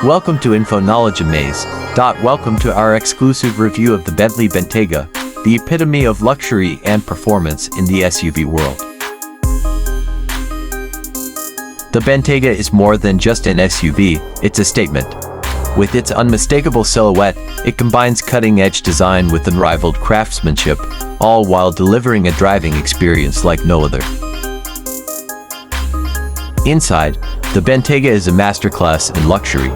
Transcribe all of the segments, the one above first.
Welcome to Info Knowledge Amaze. Welcome to our exclusive review of the Bentley Bentayga, the epitome of luxury and performance in the SUV world. The Bentayga is more than just an SUV, it's a statement. With its unmistakable silhouette, it combines cutting-edge design with unrivaled craftsmanship, all while delivering a driving experience like no other. Inside, the Bentayga is a masterclass in luxury.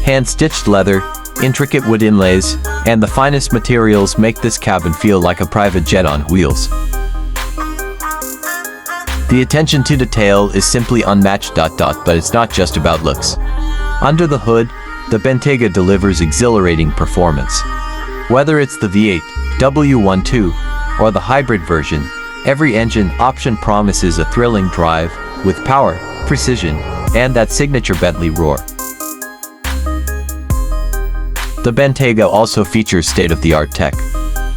Hand-stitched leather, intricate wood inlays, and the finest materials make this cabin feel like a private jet on wheels. The attention to detail is simply unmatched. But it's not just about looks. Under the hood, the Bentayga delivers exhilarating performance. Whether it's the V8, W12, or the hybrid version, every engine option promises a thrilling drive with power, precision, and that signature Bentley roar. The Bentayga also features state-of-the-art tech.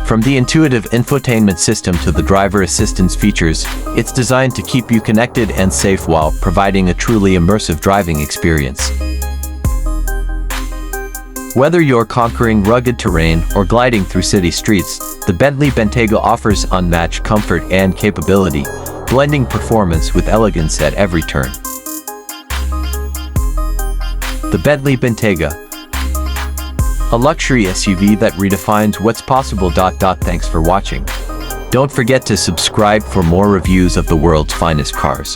From the intuitive infotainment system to the driver assistance features, it's designed to keep you connected and safe while providing a truly immersive driving experience. Whether you're conquering rugged terrain or gliding through city streets, the Bentley Bentayga offers unmatched comfort and capability, blending performance with elegance at every turn. The Bentley Bentayga, a luxury SUV that redefines what's possible. Thanks for watching. Don't forget to subscribe for more reviews of the world's finest cars.